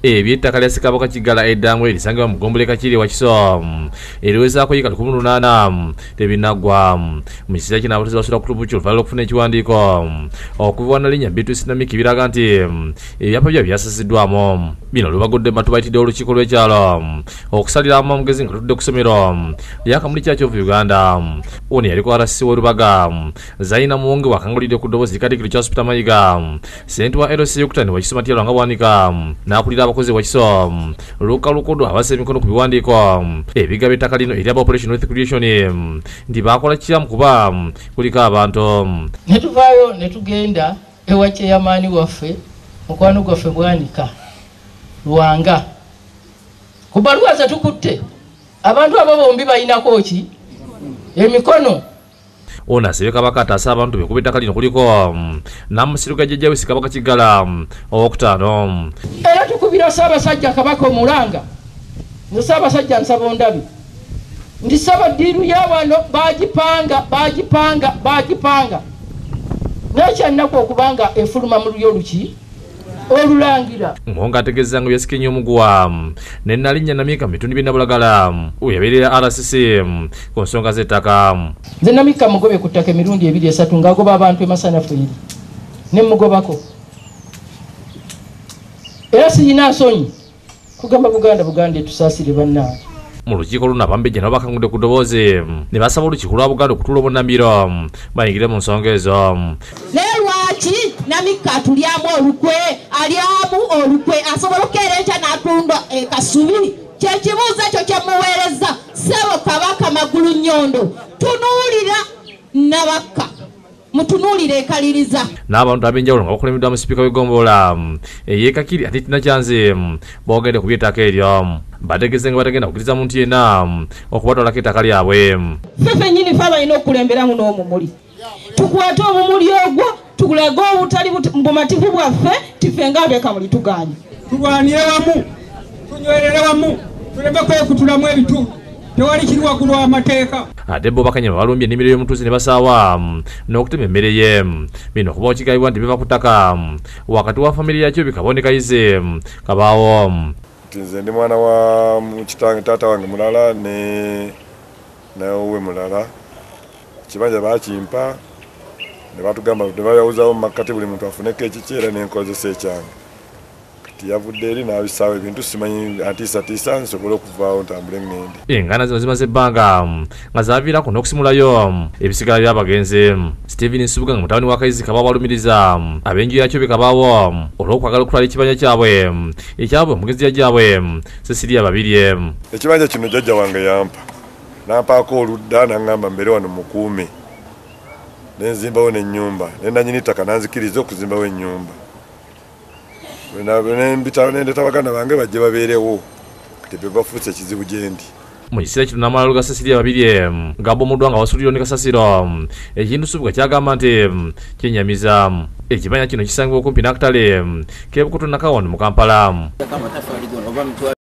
Eby'ettaka lya Ssekabaka Kigala eddangwe lisangibwa mu Ggombole Kakiri wa Kiso eriwezaako yiika 18 tebinaggwa. Mu kiseera kino abatuuze basula ku Lubuki oluvannyuma lw'okufuna ekiwandiiko okuva Nnalinnya Beatrice Namiki biraga nti ebyapa byabwe byasasiddwamu. Bino lubagodde matu bayitidde olukiiko lw'ekyalo okusalira amagezi nga tutudde ku ssomero lya Kamuli Church of Uganda. Ono yaliko RCC w'e Rubaga Zaina Muwonge wakangulidde ku ddoboozi Katikkiro Charles Peter Mayiga ssentebe wa LC Yokutani wa Kiso Matyalo nga bwanika n'akulira abakozi wa Kiso Luka Lukodo abassa emikono ku biwandiiko ebigaba ettaka lino eri aba Operation Wealth Creation nti baakola kiramu kuba kuliko abantu. Ne tuvaayo ne tugenda ewa chairman waffe mukwano gwaffe Bwanika Lwanga ku baluwa ze tukutte abantu abo bombi balinako ki emikono. Ono asabye Kabaka ataasa abantu be kuba ettaka lino kuliko n'amasiro ga jjajja we Ssekabaka Kigala owokutaano. Era tukubira Ssaabasajja Kabaka Omulanga ne Ssaabasajja Nsabondabi ndi Ssabaddiiru ya wano baagipanga n'ekyannaku okubanga efuluma mu lulyo luki olulangira. Ngonga ategeeza nga byasikenye omuguwa ne Nnalinnya Namika Mitundu Byennabulagala yabeerera RCC ku nsonga z'ettaka. Nze Namika mugobe ku ttaka emirundi 2-3 ng'agoba abantu emasanafu eri ne mugobako. Era siyina nsonyi kugamba Buganda etusaasire bannaabwe. Mu lukiiko luno abambejja nabo bakangudde ku ddoboozi ne basaba olukiiko lwa Buganda okutuula obunnambiro bayingire mu nsonga ezo. Naye lwaki Namika atulyamu olukwe alyamu olukwe asobola okukeera enkya n'atunda ekasubi? Kyekibuuzo ekyo kyemuweereza Ssebo Kabaka Magulu Nnyondo. Tunuulira Nabakka mutunuulire ekaliriza. N'abantu ab'enjawulo nga bakulembeddwa mu sipiika w'eggombolola ey'e Kakiri ate Tina Kyanzi boogedde ku by'ettaka eryo bategeeze nga batagenda kukkiriza muntu yenna okubatwalako ettaka lyabwe. Ffe ffennyini ffe abalina okukulemberamu n'omumuli tukwate omumuli ogwo tugulage obutali bumativu bwaffe tiffe ng'abeekamuli tugaanye tulwanire wamu tunywerere wamu tuleme kwekutulamu ebitundu tewali kiri waggulu w'amateeka. Ate bo Bakanyama balumbye ennimiro y'omutuuze ne basaawa n'okutema emmere ye. Bino okuba okigayibwa nti biva ku ttaka wakati wa famire yakyo bikabonekayize kabaawo. Nze ndi mwana wa kitange taata wange mulala nawe mulala ekibanja baakimpa ne batugamba ne bayawuzawo mu makkati buli muntu afuneko ekiki era n'enkozesa ekyange kati yavudde eri n'abisaawo ebintu simanyi atiisatiisa nsobole okuvaawo ntambule ngende. Enganda zino zimaze ebbanga nga zaaviirako n'okusimulayo ebisigala by'abagenzi. Stephen Nsubuga nga mutabani wa Kayizi Kabaawo alumiriza ab'enju yakyo be Kabaawo olw'okwagala okutwala ekibanja kyabwe ekyabwe omugezi jjajjaabwe Cecilia Babirye. Ekibanja kino jjajja wange yampa n'ampaako oludda n'aŋŋamba mbeere wano mukuume nenzimbawo n'ennyumba ne nannyini ttaka nanzikiriza okuzimbawo ennyumba nendeta baganda bange bajje babeerewo kati be bafuuse ekizibu gye ndi. Mu kiseera kino n'amalalu ga Cecilia Babirye ng'abomuddwa nga wasulirwa ne kasasiro ekintu Nsubuga kyagamba nti kyenyamiza. Ekibanja kino kisangibwa okumpi n'akatale k'ebukutu Nakawon mu Kampala.